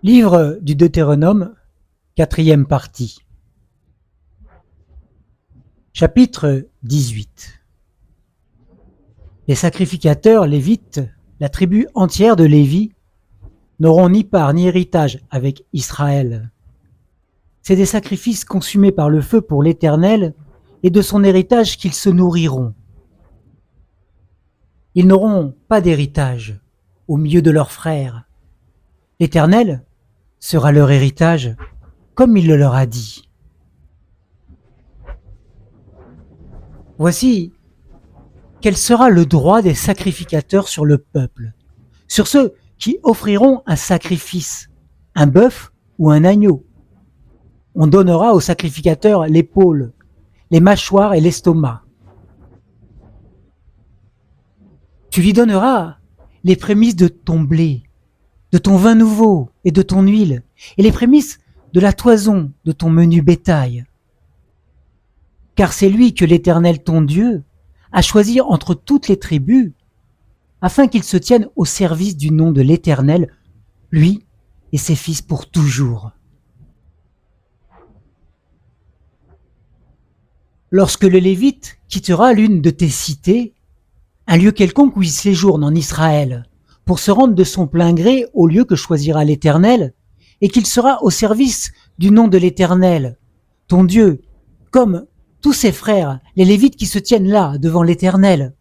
Livre du Deutéronome, 4e partie. Chapitre 18. Les sacrificateurs lévites, la tribu entière de Lévi, n'auront ni part ni héritage avec Israël. C'est des sacrifices consumés par le feu pour l'Éternel et de son héritage qu'ils se nourriront. Ils n'auront pas d'héritage au milieu de leurs frères. L'Éternel sera leur héritage, comme il le leur a dit. Voici quel sera le droit des sacrificateurs sur le peuple, sur ceux qui offriront un sacrifice, un bœuf ou un agneau. On donnera aux sacrificateurs l'épaule, les mâchoires et l'estomac. Tu lui donneras les prémices de ton blé, de ton vin nouveau et de ton huile, et les prémices de la toison de ton menu bétail. Car c'est lui que l'Éternel ton Dieu a choisi entre toutes les tribus, afin qu'il se tienne au service du nom de l'Éternel, lui et ses fils pour toujours. Lorsque le Lévite quittera l'une de tes cités, un lieu quelconque où il séjourne en Israël, pour se rendre de son plein gré au lieu que choisira l'Éternel, et qu'il sera au service du nom de l'Éternel, ton Dieu, comme tous ses frères, les Lévites qui se tiennent là devant l'Éternel.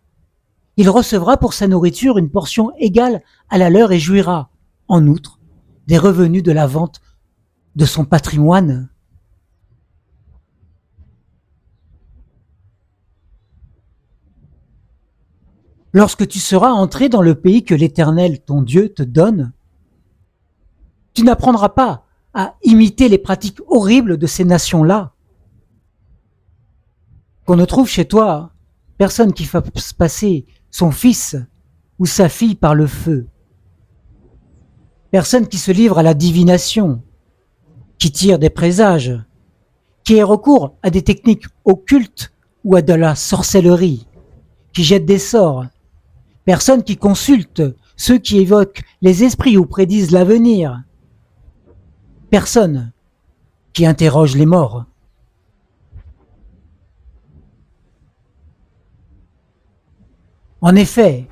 Il recevra pour sa nourriture une portion égale à la leur et jouira, en outre, des revenus de la vente de son patrimoine. Lorsque tu seras entré dans le pays que l'Éternel, ton Dieu, te donne, tu n'apprendras pas à imiter les pratiques horribles de ces nations-là. Qu'on ne trouve chez toi personne qui fasse passer son fils ou sa fille par le feu. Personne qui se livre à la divination, qui tire des présages, qui ait recours à des techniques occultes ou à de la sorcellerie, qui jette des sorts. Personne qui consulte ceux qui évoquent les esprits ou prédisent l'avenir. Personne qui interroge les morts. En effet,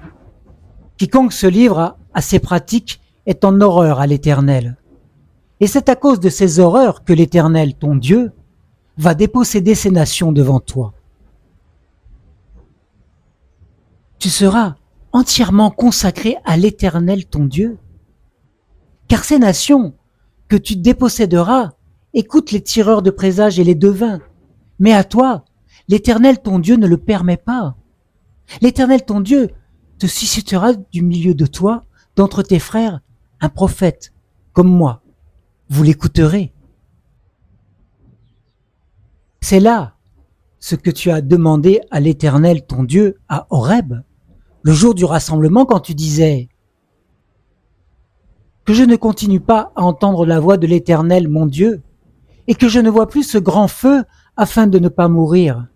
quiconque se livre à ces pratiques est en horreur à l'Éternel. Et c'est à cause de ces horreurs que l'Éternel, ton Dieu, va déposséder ces nations devant toi. Tu seras entièrement consacré à l'Éternel, ton Dieu, car ces nations que tu déposséderas écoutent les tireurs de présages et les devins, mais à toi, l'Éternel, ton Dieu, ne le permet pas. L'Éternel, ton Dieu, te suscitera du milieu de toi, d'entre tes frères, un prophète, comme moi. Vous l'écouterez. C'est là ce que tu as demandé à l'Éternel, ton Dieu, à Horeb, le jour du rassemblement, quand tu disais que je ne continue pas à entendre la voix de l'Éternel, mon Dieu, et que je ne vois plus ce grand feu afin de ne pas mourir.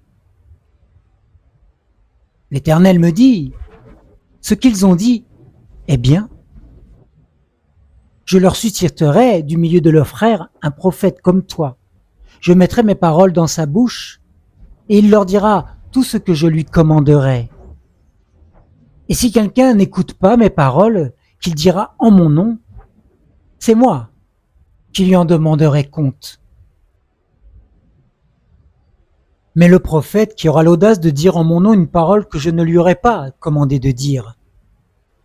L'Éternel me dit, ce qu'ils ont dit est bien. Je leur susciterai du milieu de leurs frères un prophète comme toi. Je mettrai mes paroles dans sa bouche, et il leur dira tout ce que je lui commanderai. Et si quelqu'un n'écoute pas mes paroles, qu'il dira en mon nom, c'est moi qui lui en demanderai compte. Mais le prophète qui aura l'audace de dire en mon nom une parole que je ne lui aurais pas commandé de dire,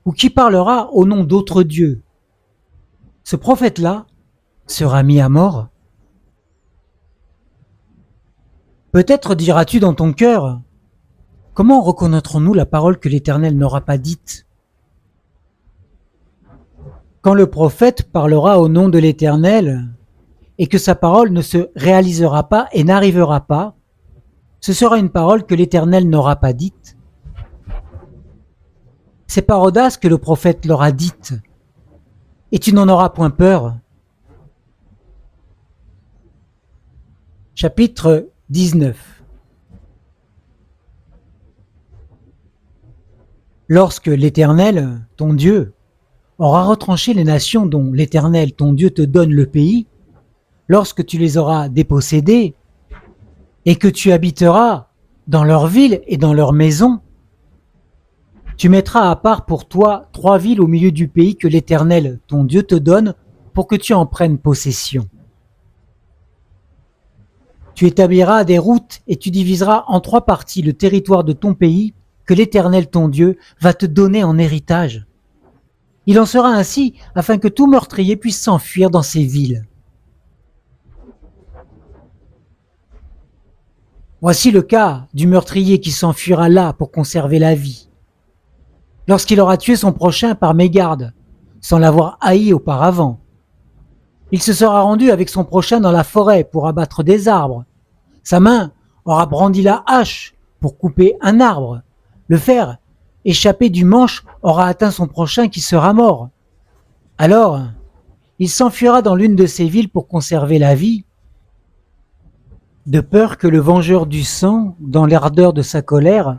ou qui parlera au nom d'autres dieux, ce prophète-là sera mis à mort. Peut-être diras-tu dans ton cœur, comment reconnaîtrons-nous la parole que l'Éternel n'aura pas dite ? Quand le prophète parlera au nom de l'Éternel, et que sa parole ne se réalisera pas et n'arrivera pas, ce sera une parole que l'Éternel n'aura pas dite. C'est par audace que le prophète l'aura dite, et tu n'en auras point peur. Chapitre 19. Lorsque l'Éternel, ton Dieu, auras retranché les nations dont l'Éternel, ton Dieu, te donne le pays, lorsque tu les auras dépossédées, et que tu habiteras dans leurs villes et dans leurs maisons, tu mettras à part pour toi 3 villes au milieu du pays que l'Éternel, ton Dieu, te donne pour que tu en prennes possession. Tu établiras des routes et tu diviseras en 3 parties le territoire de ton pays que l'Éternel, ton Dieu, va te donner en héritage. Il en sera ainsi afin que tout meurtrier puisse s'enfuir dans ces villes. Voici le cas du meurtrier qui s'enfuira là pour conserver la vie. Lorsqu'il aura tué son prochain par mégarde, sans l'avoir haï auparavant, il se sera rendu avec son prochain dans la forêt pour abattre des arbres. Sa main aura brandi la hache pour couper un arbre. Le fer, échappé du manche, aura atteint son prochain qui sera mort. Alors, il s'enfuira dans l'une de ces villes pour conserver la vie, de peur que le vengeur du sang, dans l'ardeur de sa colère,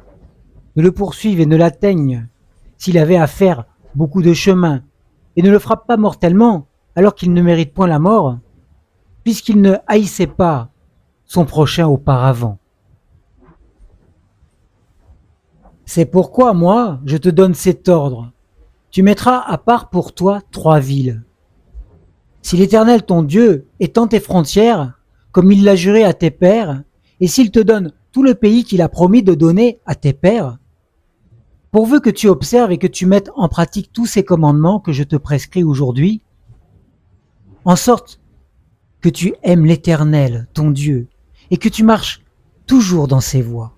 ne le poursuive et ne l'atteigne, s'il avait à faire beaucoup de chemin, et ne le frappe pas mortellement, alors qu'il ne mérite point la mort, puisqu'il ne haïssait pas son prochain auparavant. C'est pourquoi, moi, je te donne cet ordre. Tu mettras à part pour toi 3 villes. Si l'Éternel ton Dieu étend tes frontières, comme il l'a juré à tes pères, et s'il te donne tout le pays qu'il a promis de donner à tes pères, pourvu que tu observes et que tu mettes en pratique tous ces commandements que je te prescris aujourd'hui, en sorte que tu aimes l'Éternel, ton Dieu, et que tu marches toujours dans ses voies.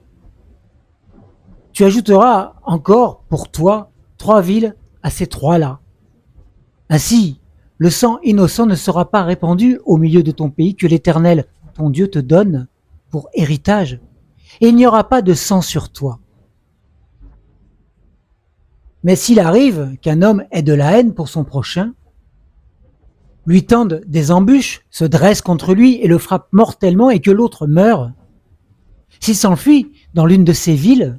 Tu ajouteras encore pour toi 3 villes à ces 3-là. Ainsi, le sang innocent ne sera pas répandu au milieu de ton pays que l'Éternel, ton Dieu, te donne pour héritage, et il n'y aura pas de sang sur toi. Mais s'il arrive qu'un homme ait de la haine pour son prochain, lui tende des embûches, se dresse contre lui et le frappe mortellement et que l'autre meure, s'il s'enfuit dans l'une de ces villes,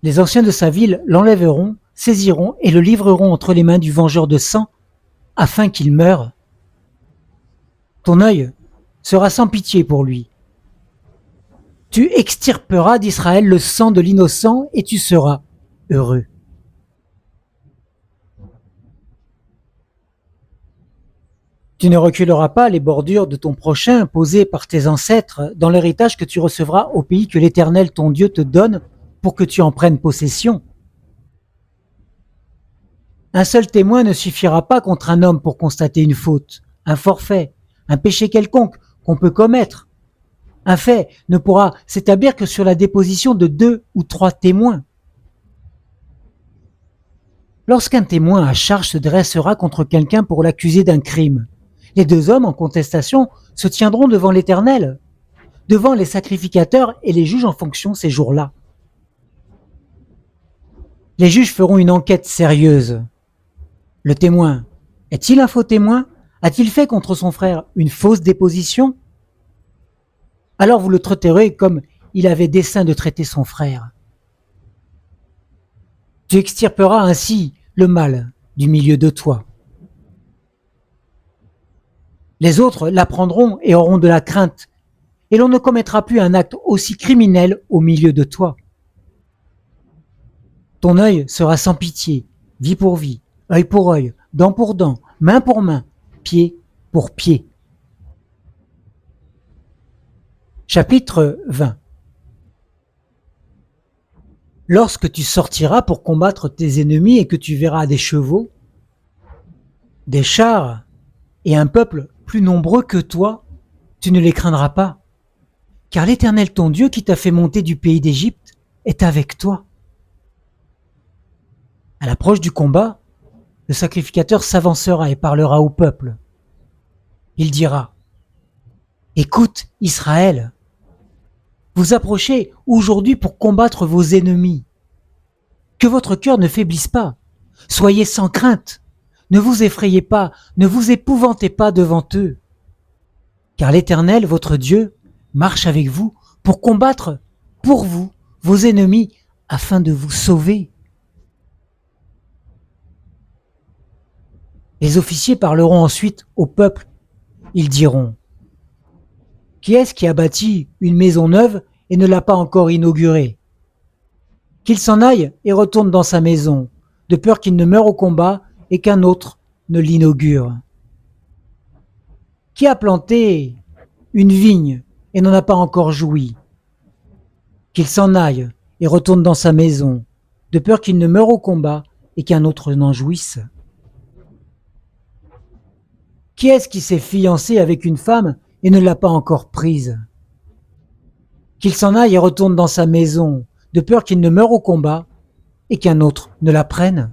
les anciens de sa ville l'enlèveront, saisiront et le livreront entre les mains du vengeur de sang afin qu'il meure. Ton œil sera sans pitié pour lui. Tu extirperas d'Israël le sang de l'innocent et tu seras heureux. Tu ne reculeras pas les bordures de ton prochain posées par tes ancêtres dans l'héritage que tu recevras au pays que l'Éternel ton Dieu te donne pour que tu en prennes possession. Un seul témoin ne suffira pas contre un homme pour constater une faute, un forfait, un péché quelconque qu'on peut commettre. Un fait ne pourra s'établir que sur la déposition de 2 ou 3 témoins. Lorsqu'un témoin à charge se dressera contre quelqu'un pour l'accuser d'un crime, les 2 hommes en contestation se tiendront devant l'Éternel, devant les sacrificateurs et les juges en fonction ces jours-là. Les juges feront une enquête sérieuse. Le témoin, est-il un faux témoin? A-t-il fait contre son frère une fausse déposition? Alors vous le traiterez comme il avait dessein de traiter son frère. Tu extirperas ainsi le mal du milieu de toi. Les autres l'apprendront et auront de la crainte, et l'on ne commettra plus un acte aussi criminel au milieu de toi. Ton œil sera sans pitié, vie pour vie, œil pour œil, dent pour dent, main pour main, pied pour pied. Chapitre 20. Lorsque tu sortiras pour combattre tes ennemis et que tu verras des chevaux, des chars et un peuple plus nombreux que toi, tu ne les craindras pas, car l'Éternel ton Dieu qui t'a fait monter du pays d'Égypte est avec toi. À l'approche du combat, le sacrificateur s'avancera et parlera au peuple. Il dira : « Écoute, Israël, vous approchez aujourd'hui pour combattre vos ennemis. Que votre cœur ne faiblisse pas. Soyez sans crainte. Ne vous effrayez pas, ne vous épouvantez pas devant eux. Car l'Éternel, votre Dieu, marche avec vous pour combattre pour vous vos ennemis afin de vous sauver. » Les officiers parleront ensuite au peuple. Ils diront: qui est-ce qui a bâti une maison neuve et ne l'a pas encore inaugurée? Qu'il s'en aille et retourne dans sa maison, de peur qu'il ne meure au combat et qu'un autre ne l'inaugure. Qui a planté une vigne et n'en a pas encore joui? Qu'il s'en aille et retourne dans sa maison, de peur qu'il ne meure au combat et qu'un autre n'en jouisse. Qui est-ce qui s'est fiancé avec une femme et ne l'a pas encore prise? Qu'il s'en aille et retourne dans sa maison, de peur qu'il ne meure au combat et qu'un autre ne la prenne.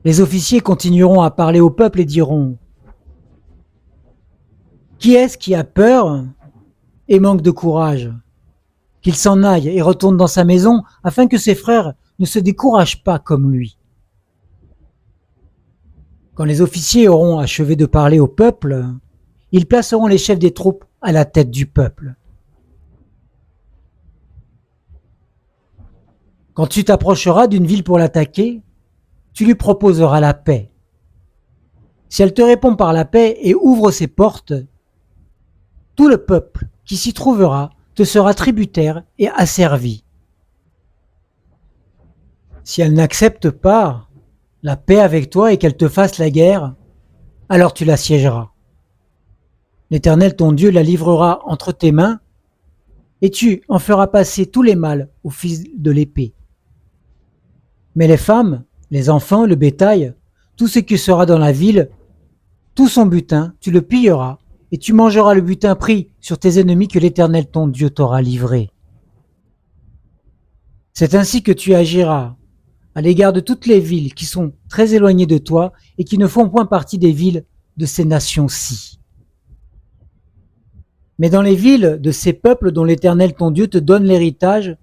Les officiers continueront à parler au peuple et diront: qui est-ce qui a peur et manque de courage? Qu'il s'en aille et retourne dans sa maison afin que ses frères ne se découragent pas comme lui. Quand les officiers auront achevé de parler au peuple, ils placeront les chefs des troupes à la tête du peuple. Quand tu t'approcheras d'une ville pour l'attaquer, tu lui proposeras la paix. Si elle te répond par la paix et ouvre ses portes, tout le peuple qui s'y trouvera te sera tributaire et asservi. Si elle n'accepte pas la paix avec toi et qu'elle te fasse la guerre, alors tu l'assiégeras. L'Éternel ton Dieu la livrera entre tes mains et tu en feras passer tous les mâles au fil de l'épée. Mais les femmes, les enfants, le bétail, tout ce qui sera dans la ville, tout son butin, tu le pilleras et tu mangeras le butin pris sur tes ennemis que l'Éternel ton Dieu t'aura livré. C'est ainsi que tu agiras à l'égard de toutes les villes qui sont très éloignées de toi et qui ne font point partie des villes de ces nations-ci. Mais dans les villes de ces peuples dont l'Éternel ton Dieu te donne l'héritage,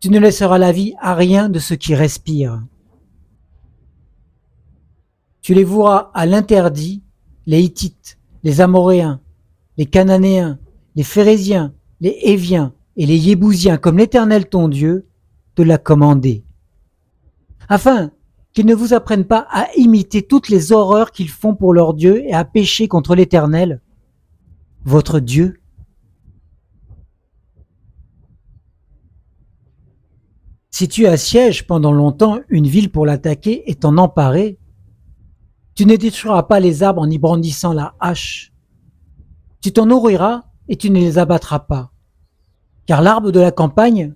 tu ne laisseras la vie à rien de ce qui respire. Tu les voueras à l'interdit, les Hittites, les Amoréens, les Cananéens, les Phéréziens, les Héviens et les Yébousiens, comme l'Éternel ton Dieu te l'a commandé, afin qu'ils ne vous apprennent pas à imiter toutes les horreurs qu'ils font pour leur Dieu et à pécher contre l'Éternel, votre Dieu. Si tu assièges pendant longtemps une ville pour l'attaquer et t'en emparer, tu ne détruiras pas les arbres en y brandissant la hache. Tu t'en nourriras et tu ne les abattras pas. Car l'arbre de la campagne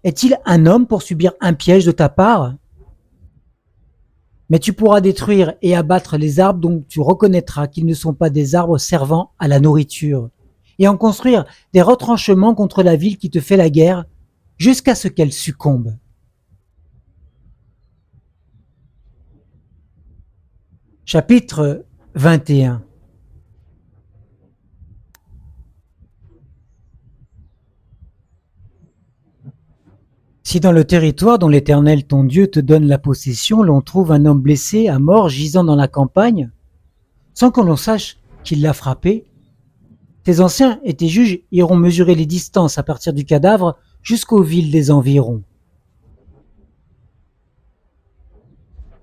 est-il un homme pour subir un piège de ta part? Mais tu pourras détruire et abattre les arbres dont tu reconnaîtras qu'ils ne sont pas des arbres servant à la nourriture, et en construire des retranchements contre la ville qui te fait la guerre, jusqu'à ce qu'elle succombe. Chapitre 21. Si dans le territoire dont l'Éternel ton Dieu te donne la possession, l'on trouve un homme blessé à mort gisant dans la campagne, sans que l'on sache qu'il l'a frappé, tes anciens et tes juges iront mesurer les distances à partir du cadavre jusqu'aux villes des environs.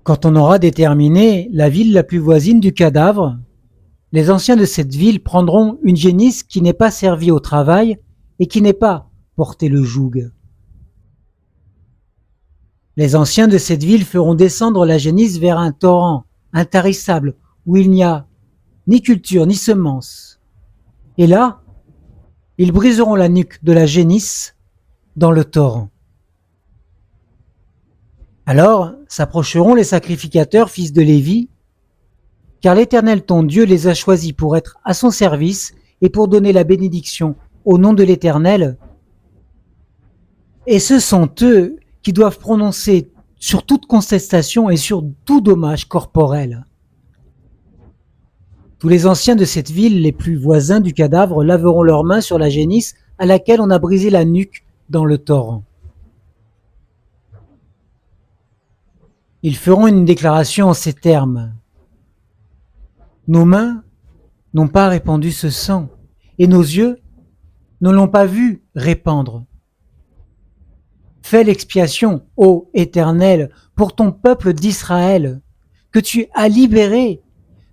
Quand on aura déterminé la ville la plus voisine du cadavre, les anciens de cette ville prendront une génisse qui n'est pas servie au travail et qui n'est pas porté le joug. Les anciens de cette ville feront descendre la génisse vers un torrent intarissable où il n'y a ni culture ni semence. Et là, ils briseront la nuque de la génisse dans le torrent. Alors s'approcheront les sacrificateurs, fils de Lévi, car l'Éternel ton Dieu les a choisis pour être à son service et pour donner la bénédiction au nom de l'Éternel. Et ce sont eux qui doivent prononcer sur toute contestation et sur tout dommage corporel. Tous les anciens de cette ville, les plus voisins du cadavre, laveront leurs mains sur la génisse à laquelle on a brisé la nuque dans le torrent. Ils feront une déclaration en ces termes: nos mains n'ont pas répandu ce sang, et nos yeux ne l'ont pas vu répandre. Fais l'expiation, ô Éternel, pour ton peuple d'Israël, que tu as libérés,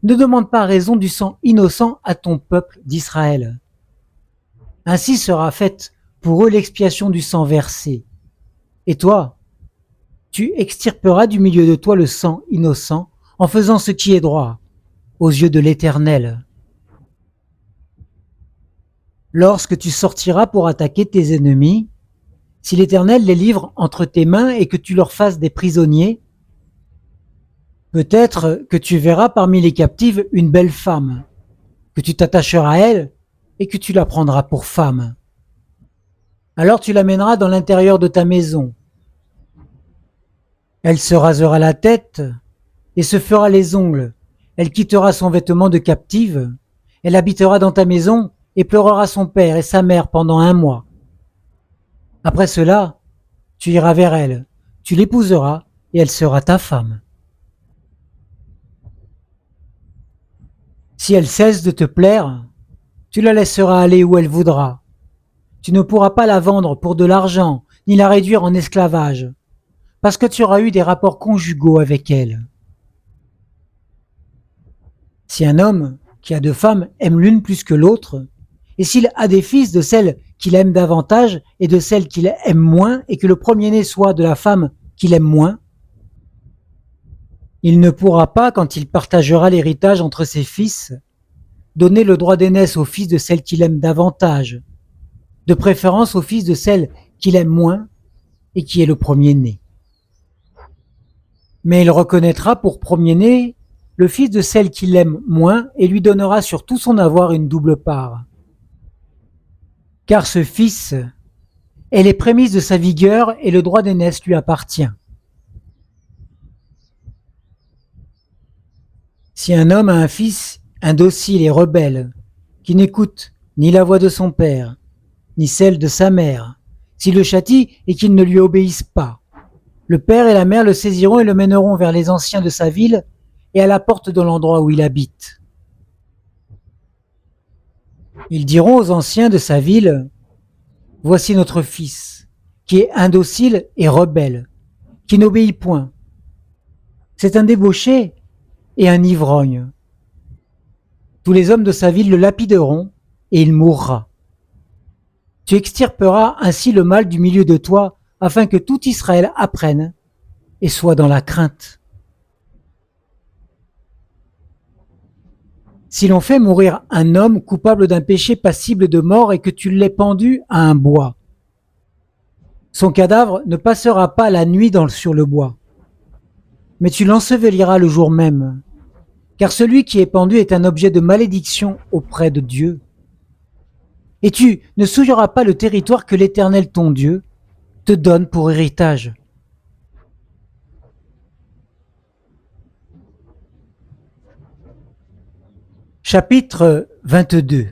ne demande pas raison du sang innocent à ton peuple d'Israël. Ainsi sera faite pour eux l'expiation du sang versé. Et toi, tu extirperas du milieu de toi le sang innocent en faisant ce qui est droit aux yeux de l'Éternel. Lorsque tu sortiras pour attaquer tes ennemis, si l'Éternel les livre entre tes mains et que tu leur fasses des prisonniers, peut-être que tu verras parmi les captives une belle femme, que tu t'attacheras à elle et que tu la prendras pour femme. Alors tu l'amèneras dans l'intérieur de ta maison. Elle se rasera la tête et se fera les ongles. Elle quittera son vêtement de captive. Elle habitera dans ta maison et pleurera son père et sa mère pendant 1 mois. Après cela, tu iras vers elle, tu l'épouseras et elle sera ta femme. Si elle cesse de te plaire, tu la laisseras aller où elle voudra. Tu ne pourras pas la vendre pour de l'argent, ni la réduire en esclavage, parce que tu auras eu des rapports conjugaux avec elle. Si un homme qui a 2 femmes aime l'une plus que l'autre, et s'il a des fils de celle qu'il aime davantage et de celle qu'il aime moins, et que le premier-né soit de la femme qu'il aime moins, il ne pourra pas, quand il partagera l'héritage entre ses fils, donner le droit d'aînesse au fils de celle qu'il aime davantage, de préférence au fils de celle qu'il aime moins et qui est le premier-né. Mais il reconnaîtra pour premier-né le fils de celle qu'il aime moins et lui donnera sur tout son avoir une double part. Car ce fils est les prémices de sa vigueur et le droit d'aînesse lui appartient. Si un homme a un fils indocile et rebelle, qui n'écoute ni la voix de son père, ni celle de sa mère, s'il le châtie et qu'il ne lui obéisse pas, le père et la mère le saisiront et le mèneront vers les anciens de sa ville et à la porte de l'endroit où il habite. Ils diront aux anciens de sa ville, « Voici notre fils, qui est indocile et rebelle, qui n'obéit point. C'est un débauché et un ivrogne. Tous les hommes de sa ville le lapideront et il mourra. Tu extirperas ainsi le mal du milieu de toi, afin que tout Israël apprenne et soit dans la crainte. Si l'on fait mourir un homme coupable d'un péché passible de mort et que tu l'aies pendu à un bois, son cadavre ne passera pas la nuit sur le bois, mais tu l'enseveliras le jour même, car celui qui est pendu est un objet de malédiction auprès de Dieu. Et tu ne souilleras pas le territoire que l'Éternel ton Dieu te donne pour héritage. Chapitre 22.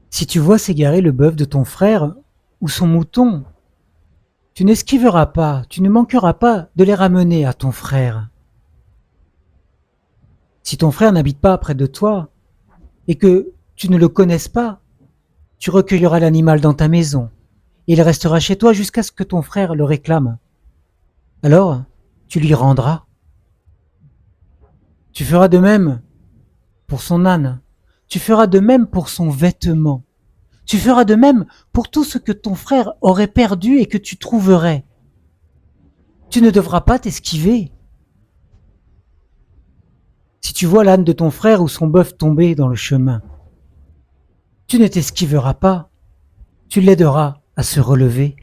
Si tu vois s'égarer le bœuf de ton frère ou son mouton, tu n'esquiveras pas, tu ne manqueras pas de les ramener à ton frère. Si ton frère n'habite pas près de toi et que tu ne le connaisses pas, tu recueilleras l'animal dans ta maison et il restera chez toi jusqu'à ce que ton frère le réclame. Alors, tu lui rendras. Tu feras de même pour son âne. Tu feras de même pour son vêtement. Tu feras de même pour tout ce que ton frère aurait perdu et que tu trouverais. Tu ne devras pas t'esquiver. Si tu vois l'âne de ton frère ou son bœuf tomber dans le chemin, tu ne t'esquiveras pas. Tu l'aideras à se relever.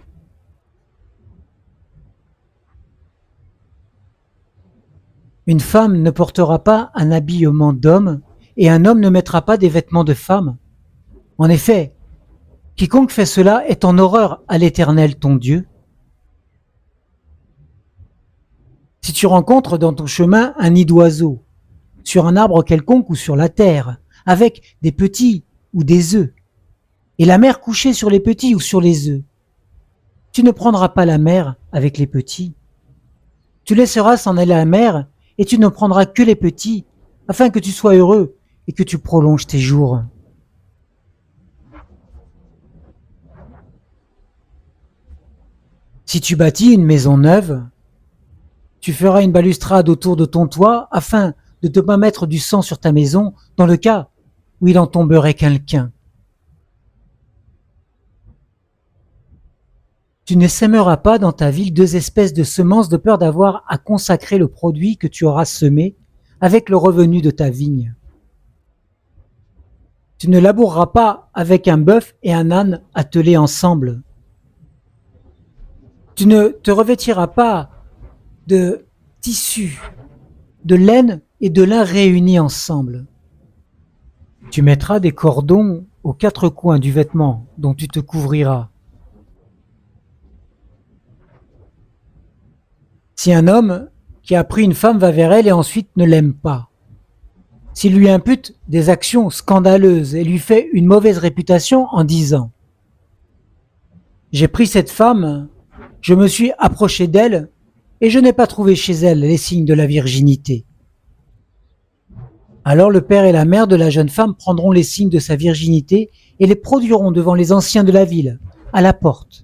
Une femme ne portera pas un habillement d'homme et un homme ne mettra pas des vêtements de femme. En effet, quiconque fait cela est en horreur à l'Éternel ton Dieu. Si tu rencontres dans ton chemin un nid d'oiseau, sur un arbre quelconque ou sur la terre, avec des petits ou des œufs, et la mère couchée sur les petits ou sur les œufs, tu ne prendras pas la mère avec les petits. Tu laisseras s'en aller la mère et tu ne prendras que les petits, afin que tu sois heureux et que tu prolonges tes jours. Si tu bâtis une maison neuve, tu feras une balustrade autour de ton toit afin de ne pas mettre du sang sur ta maison dans le cas où il en tomberait quelqu'un. Tu ne sèmeras pas dans ta ville 2 espèces de semences de peur d'avoir à consacrer le produit que tu auras semé avec le revenu de ta vigne. Tu ne laboureras pas avec un bœuf et un âne attelés ensemble. Tu ne te revêtiras pas de tissu, de laine et de lin réunis ensemble. Tu mettras des cordons aux 4 coins du vêtement dont tu te couvriras. Si un homme qui a pris une femme va vers elle et ensuite ne l'aime pas, s'il lui impute des actions scandaleuses et lui fait une mauvaise réputation en disant « J'ai pris cette femme, je me suis approché d'elle et je n'ai pas trouvé chez elle les signes de la virginité. » Alors le père et la mère de la jeune femme prendront les signes de sa virginité et les produiront devant les anciens de la ville, à la porte.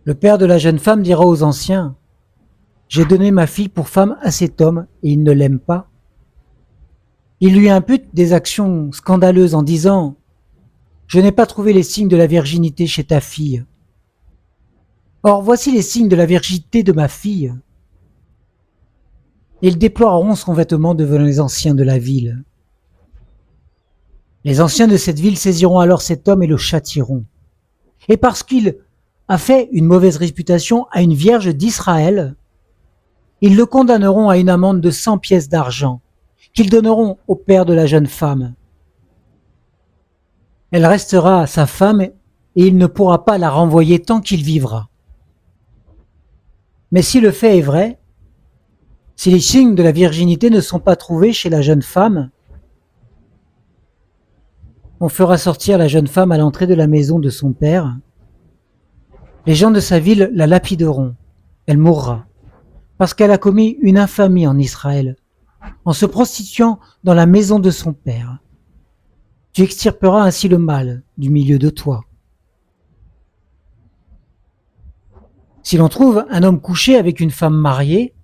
Le père de la jeune femme dira aux anciens « J'ai donné ma fille pour femme à cet homme et il ne l'aime pas. » Il lui impute des actions scandaleuses en disant « Je n'ai pas trouvé les signes de la virginité chez ta fille. Or voici les signes de la virginité de ma fille. » Ils déploreront son vêtement devant les anciens de la ville. Les anciens de cette ville saisiront alors cet homme et le châtieront. Et parce qu'il a fait une mauvaise réputation à une vierge d'Israël, ils le condamneront à une amende de 100 pièces d'argent, qu'ils donneront au père de la jeune femme. Elle restera sa femme et il ne pourra pas la renvoyer tant qu'il vivra. Mais si le fait est vrai, si les signes de la virginité ne sont pas trouvés chez la jeune femme, on fera sortir la jeune femme à l'entrée de la maison de son père. Les gens de sa ville la lapideront. Elle mourra, parce qu'elle a commis une infamie en Israël, en se prostituant dans la maison de son père. Tu extirperas ainsi le mal du milieu de toi. Si l'on trouve un homme couché avec une femme mariée,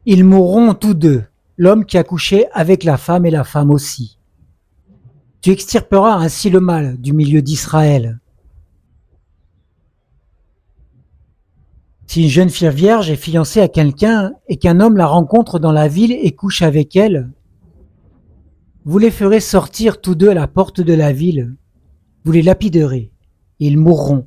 ils mourront tous deux, l'homme qui a couché avec la femme et la femme aussi. Tu extirperas ainsi le mal du milieu d'Israël. Si une jeune fille vierge est fiancée à quelqu'un et qu'un homme la rencontre dans la ville et couche avec elle, vous les ferez sortir tous deux à la porte de la ville. Vous les lapiderez et ils mourront.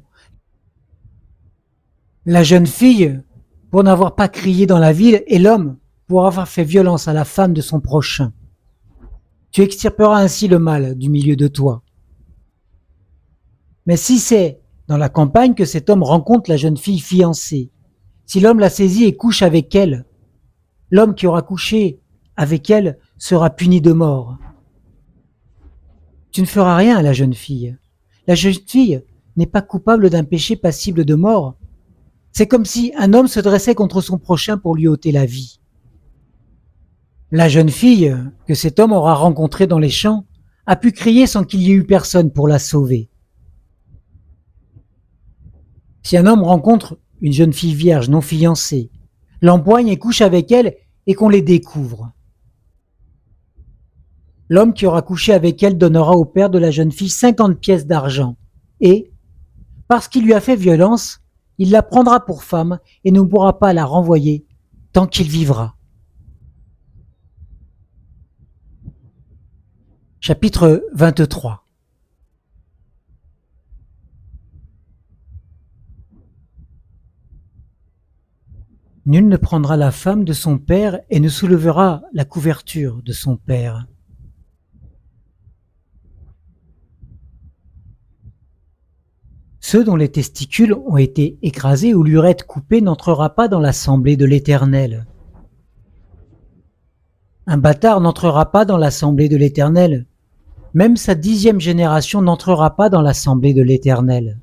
La jeune fille, pour n'avoir pas crié dans la ville, et l'homme, pour avoir fait violence à la femme de son prochain. Tu extirperas ainsi le mal du milieu de toi. Mais si c'est dans la campagne que cet homme rencontre la jeune fille fiancée, si l'homme la saisit et couche avec elle, l'homme qui aura couché avec elle sera puni de mort. Tu ne feras rien à la jeune fille. La jeune fille n'est pas coupable d'un péché passible de mort. C'est comme si un homme se dressait contre son prochain pour lui ôter la vie. La jeune fille que cet homme aura rencontrée dans les champs a pu crier sans qu'il y ait eu personne pour la sauver. Si un homme rencontre une jeune fille vierge non fiancée, l'empoigne et couche avec elle et qu'on les découvre, l'homme qui aura couché avec elle donnera au père de la jeune fille 50 pièces d'argent et, parce qu'il lui a fait violence, il la prendra pour femme et ne pourra pas la renvoyer tant qu'il vivra. Chapitre 23. Nul ne prendra la femme de son père et ne soulèvera la couverture de son père. Ceux dont les testicules ont été écrasés ou l'urètre coupé n'entrera pas dans l'assemblée de l'Éternel. Un bâtard n'entrera pas dans l'assemblée de l'Éternel. Même sa 10e génération n'entrera pas dans l'assemblée de l'Éternel.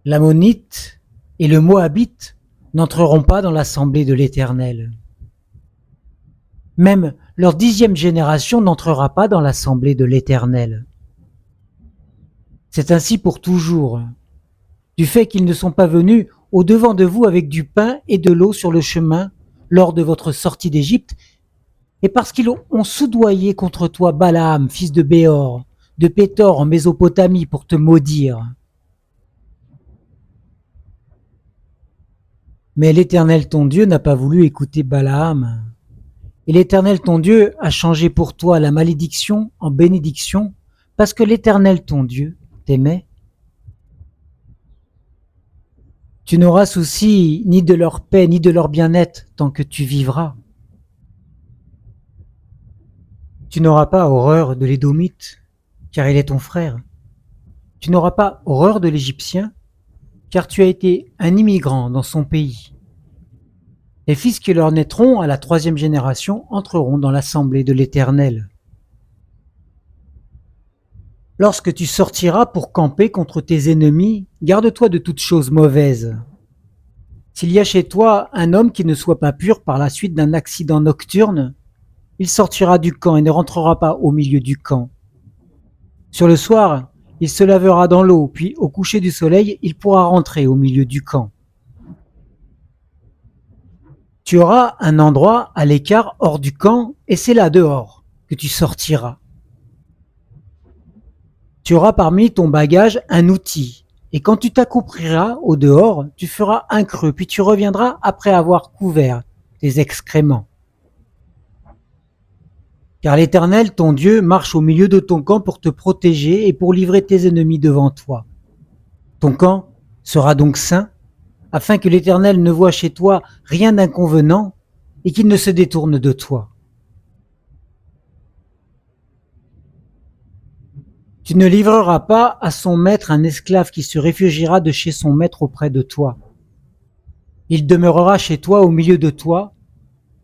L'Ammonite et le Moabite n'entreront pas dans l'assemblée de l'Éternel. Même leur 10e génération n'entrera pas dans l'assemblée de l'Éternel. C'est ainsi pour toujours, du fait qu'ils ne sont pas venus au-devant de vous avec du pain et de l'eau sur le chemin lors de votre sortie d'Égypte, et parce qu'ils ont soudoyé contre toi Balaam, fils de Béor, de Pétor en Mésopotamie pour te maudire. Mais l'Éternel ton Dieu n'a pas voulu écouter Balaam. Et l'Éternel ton Dieu a changé pour toi la malédiction en bénédiction, parce que l'Éternel ton Dieu t'aimait. Tu n'auras souci ni de leur paix ni de leur bien-être tant que tu vivras. Tu n'auras pas horreur de l'Édomite, car il est ton frère. Tu n'auras pas horreur de l'Égyptien, car tu as été un immigrant dans son pays. Les fils qui leur naîtront à la 3e génération entreront dans l'assemblée de l'Éternel. Lorsque tu sortiras pour camper contre tes ennemis, garde-toi de toutes choses mauvaises. S'il y a chez toi un homme qui ne soit pas pur par la suite d'un accident nocturne, il sortira du camp et ne rentrera pas au milieu du camp. Sur le soir, il se lavera dans l'eau, puis au coucher du soleil, il pourra rentrer au milieu du camp. Tu auras un endroit à l'écart hors du camp, et c'est là dehors que tu sortiras. Tu auras parmi ton bagage un outil, et quand tu t'accroupiras au dehors, tu feras un creux, puis tu reviendras après avoir couvert tes excréments. Car l'Éternel, ton Dieu, marche au milieu de ton camp pour te protéger et pour livrer tes ennemis devant toi. Ton camp sera donc saint, afin que l'Éternel ne voie chez toi rien d'inconvenant et qu'il ne se détourne de toi. Tu ne livreras pas à son maître un esclave qui se réfugiera de chez son maître auprès de toi. Il demeurera chez toi au milieu de toi,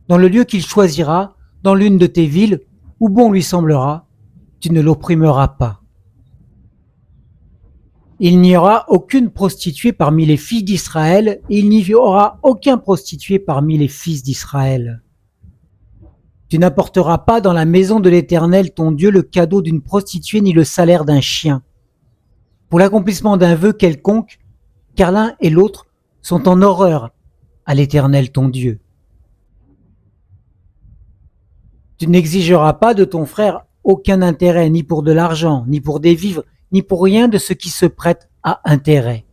dans le lieu qu'il choisira, dans l'une de tes villes, où bon lui semblera, tu ne l'opprimeras pas. Il n'y aura aucune prostituée parmi les filles d'Israël, et il n'y aura aucun prostitué parmi les fils d'Israël. Tu n'apporteras pas dans la maison de l'Éternel ton Dieu le cadeau d'une prostituée ni le salaire d'un chien, pour l'accomplissement d'un vœu quelconque, car l'un et l'autre sont en horreur à l'Éternel ton Dieu. Tu n'exigeras pas de ton frère aucun intérêt, ni pour de l'argent, ni pour des vivres, ni pour rien de ce qui se prête à intérêt.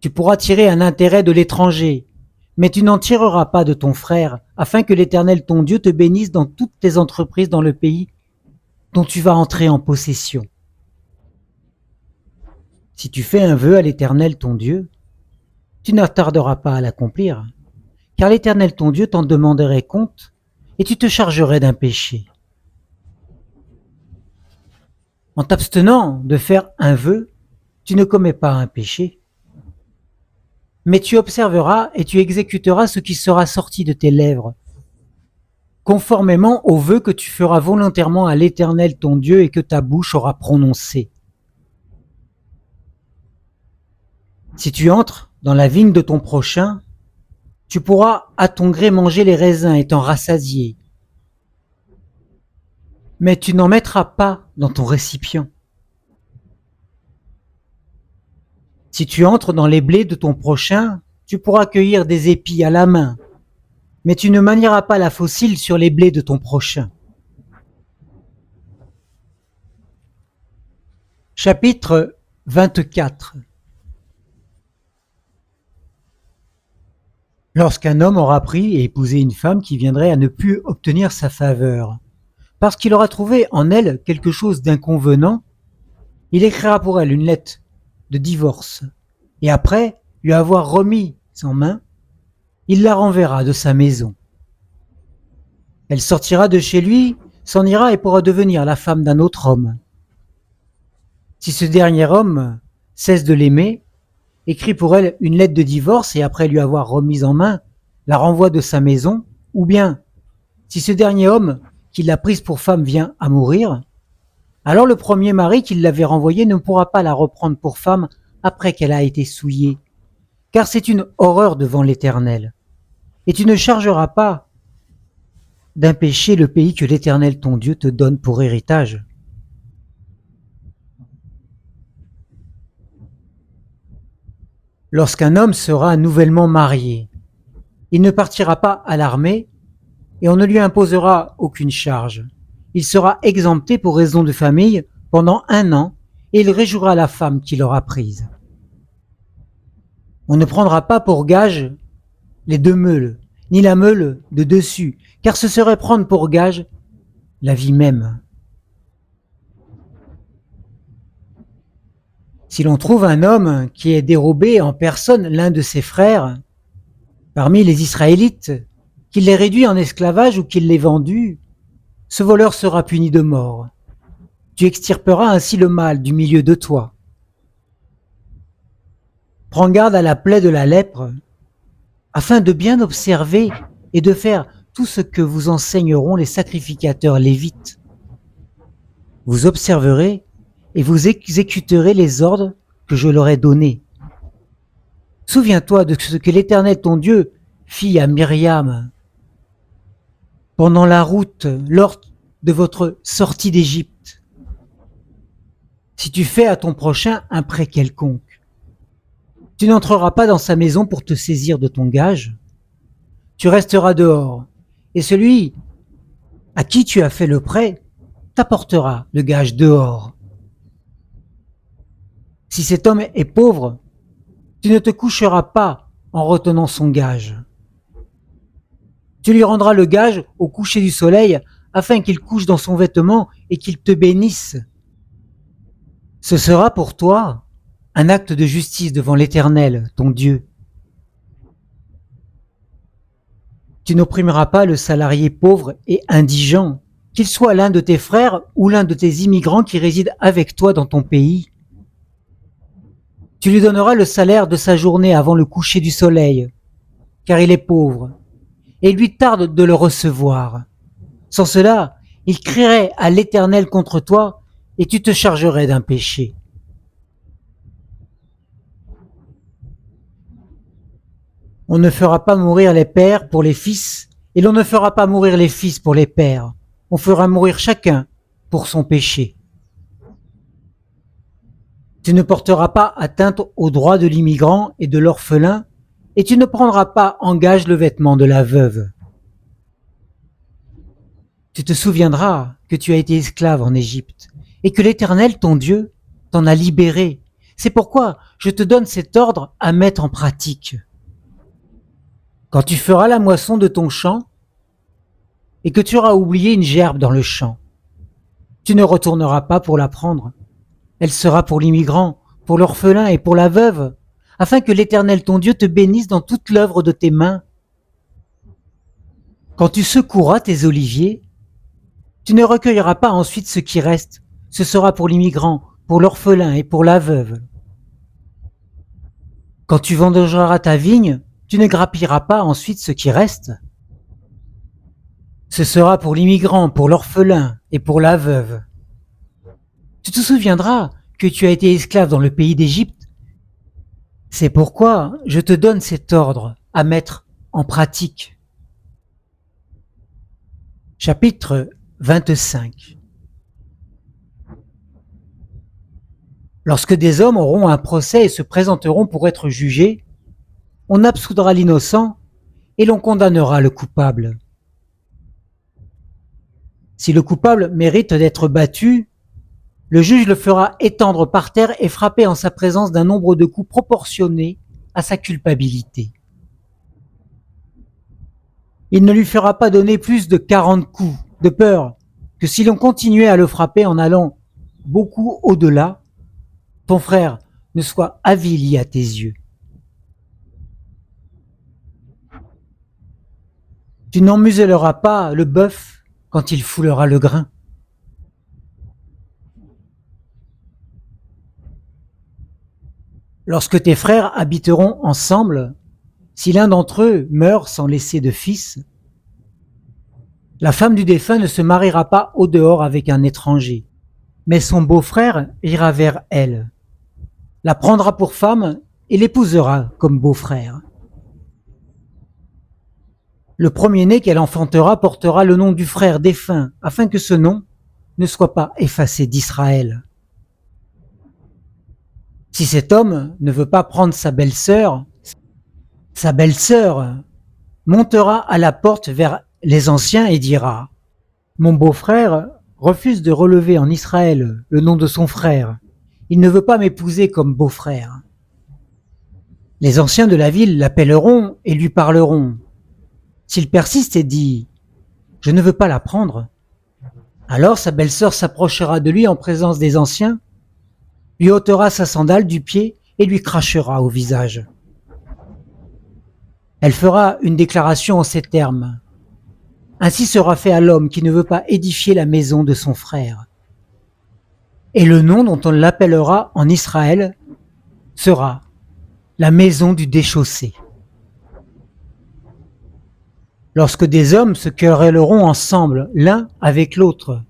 Tu pourras tirer un intérêt de l'étranger, mais tu n'en tireras pas de ton frère, afin que l'Éternel ton Dieu te bénisse dans toutes tes entreprises dans le pays dont tu vas entrer en possession. Si tu fais un vœu à l'Éternel ton Dieu, tu n'attarderas pas à l'accomplir, car l'Éternel ton Dieu t'en demanderait compte, et tu te chargerais d'un péché. En t'abstenant de faire un vœu, tu ne commets pas un péché, mais tu observeras et tu exécuteras ce qui sera sorti de tes lèvres, conformément au vœu que tu feras volontairement à l'Éternel ton Dieu et que ta bouche aura prononcé. Si tu entres dans la vigne de ton prochain, tu pourras à ton gré manger les raisins et t'en rassasier, mais tu n'en mettras pas dans ton récipient. Si tu entres dans les blés de ton prochain, tu pourras cueillir des épis à la main, mais tu ne manieras pas la faucille sur les blés de ton prochain. Chapitre 24. Lorsqu'un homme aura pris et épousé une femme qui viendrait à ne plus obtenir sa faveur, parce qu'il aura trouvé en elle quelque chose d'inconvenant, il écrira pour elle une lettre de divorce, et après lui avoir remis en main, il la renverra de sa maison. Elle sortira de chez lui, s'en ira et pourra devenir la femme d'un autre homme. Si ce dernier homme cesse de l'aimer, écrit pour elle une lettre de divorce et après lui avoir remise en main, la renvoie de sa maison, ou bien, si ce dernier homme qui l'a prise pour femme vient à mourir, alors le premier mari qui l'avait renvoyée ne pourra pas la reprendre pour femme après qu'elle a été souillée, car c'est une horreur devant l'Éternel. Et tu ne chargeras pas d'un péché le pays que l'Éternel ton Dieu te donne pour héritage. Lorsqu'un homme sera nouvellement marié, il ne partira pas à l'armée et on ne lui imposera aucune charge. Il sera exempté pour raison de famille pendant 1 an et il réjouira la femme qu'il aura prise. On ne prendra pas pour gage les 2 meules, ni la meule de dessus, car ce serait prendre pour gage la vie même. Si l'on trouve un homme qui ait dérobé en personne l'un de ses frères, parmi les Israélites, qu'il l'ait réduit en esclavage ou qu'il l'ait vendu, ce voleur sera puni de mort. Tu extirperas ainsi le mal du milieu de toi. Prends garde à la plaie de la lèpre, afin de bien observer et de faire tout ce que vous enseigneront les sacrificateurs lévites. Vous observerez et vous exécuterez les ordres que je leur ai donnés. Souviens-toi de ce que l'Éternel ton Dieu fit à Myriam pendant la route lors de votre sortie d'Égypte. Si tu fais à ton prochain un prêt quelconque, tu n'entreras pas dans sa maison pour te saisir de ton gage. Tu resteras dehors, et celui à qui tu as fait le prêt t'apportera le gage dehors. Si cet homme est pauvre, tu ne te coucheras pas en retenant son gage. Tu lui rendras le gage au coucher du soleil afin qu'il couche dans son vêtement et qu'il te bénisse. Ce sera pour toi un acte de justice devant l'Éternel, ton Dieu. Tu n'opprimeras pas le salarié pauvre et indigent, qu'il soit l'un de tes frères ou l'un de tes immigrants qui résident avec toi dans ton pays. Tu lui donneras le salaire de sa journée avant le coucher du soleil, car il est pauvre, et il lui tarde de le recevoir. Sans cela, il crierait à l'Éternel contre toi, et tu te chargerais d'un péché. On ne fera pas mourir les pères pour les fils, et l'on ne fera pas mourir les fils pour les pères. On fera mourir chacun pour son péché. Tu ne porteras pas atteinte aux droits de l'immigrant et de l'orphelin, et tu ne prendras pas en gage le vêtement de la veuve. Tu te souviendras que tu as été esclave en Égypte, et que l'Éternel, ton Dieu, t'en a libéré. C'est pourquoi je te donne cet ordre à mettre en pratique. Quand tu feras la moisson de ton champ, et que tu auras oublié une gerbe dans le champ, tu ne retourneras pas pour la prendre. Elle sera pour l'immigrant, pour l'orphelin et pour la veuve, afin que l'Éternel ton Dieu te bénisse dans toute l'œuvre de tes mains. Quand tu secoueras tes oliviers, tu ne recueilleras pas ensuite ce qui reste. Ce sera pour l'immigrant, pour l'orphelin et pour la veuve. Quand tu vendangeras ta vigne, tu ne grappilleras pas ensuite ce qui reste. Ce sera pour l'immigrant, pour l'orphelin et pour la veuve. Tu te souviendras que tu as été esclave dans le pays d'Égypte. C'est pourquoi je te donne cet ordre à mettre en pratique. Chapitre 25. Lorsque des hommes auront un procès et se présenteront pour être jugés, on absoudra l'innocent et l'on condamnera le coupable. Si le coupable mérite d'être battu, le juge le fera étendre par terre et frapper en sa présence d'un nombre de coups proportionné à sa culpabilité. Il ne lui fera pas donner plus de 40 coups, de peur que si l'on continuait à le frapper en allant beaucoup au-delà, ton frère ne soit avili à tes yeux. Tu n'emmuselleras pas le bœuf quand il foulera le grain. Lorsque tes frères habiteront ensemble, si l'un d'entre eux meurt sans laisser de fils, la femme du défunt ne se mariera pas au dehors avec un étranger, mais son beau-frère ira vers elle, la prendra pour femme et l'épousera comme beau-frère. Le premier-né qu'elle enfantera portera le nom du frère défunt, afin que ce nom ne soit pas effacé d'Israël. Si cet homme ne veut pas prendre sa belle-sœur montera à la porte vers les anciens et dira: Mon beau-frère refuse de relever en Israël le nom de son frère. Il ne veut pas m'épouser comme beau-frère. Les anciens de la ville l'appelleront et lui parleront. S'il persiste et dit: Je ne veux pas la prendre, alors sa belle-sœur s'approchera de lui en présence des anciens, lui ôtera sa sandale du pied et lui crachera au visage. Elle fera une déclaration en ces termes: Ainsi sera fait à l'homme qui ne veut pas édifier la maison de son frère. Et le nom dont on l'appellera en Israël sera la maison du déchaussé. Lorsque des hommes se querelleront ensemble l'un avec l'autre,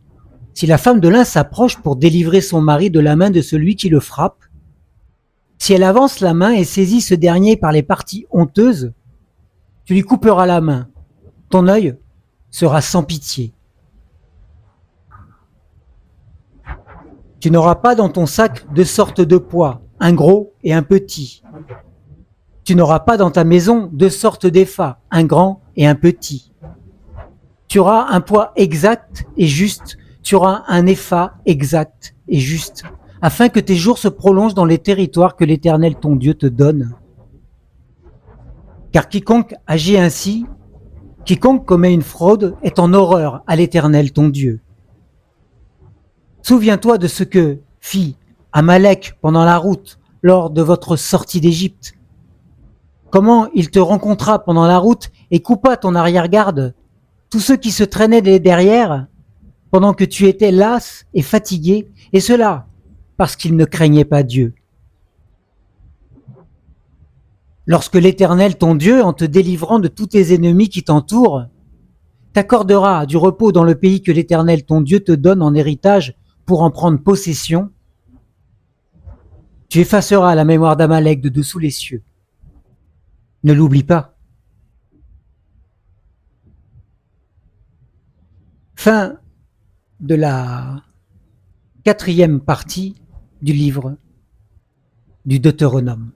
si la femme de l'un s'approche pour délivrer son mari de la main de celui qui le frappe, si elle avance la main et saisit ce dernier par les parties honteuses, tu lui couperas la main. Ton œil sera sans pitié. Tu n'auras pas dans ton sac deux sortes de poids, un gros et un petit. Tu n'auras pas dans ta maison deux sortes d'effats, un grand et un petit. Tu auras un poids exact et juste, tu auras un épha exact et juste, afin que tes jours se prolongent dans les territoires que l'Éternel ton Dieu te donne. Car quiconque agit ainsi, quiconque commet une fraude est en horreur à l'Éternel ton Dieu. Souviens-toi de ce que fit Amalek pendant la route lors de votre sortie d'Égypte. Comment il te rencontra pendant la route et coupa ton arrière-garde, tous ceux qui se traînaient derrière, pendant que tu étais las et fatigué, et cela parce qu'ils ne craignaient pas Dieu. Lorsque l'Éternel ton Dieu, en te délivrant de tous tes ennemis qui t'entourent, t'accordera du repos dans le pays que l'Éternel ton Dieu te donne en héritage pour en prendre possession, tu effaceras la mémoire d'Amalek de dessous les cieux. Ne l'oublie pas. Fin de la 4e partie du livre du Deutéronome.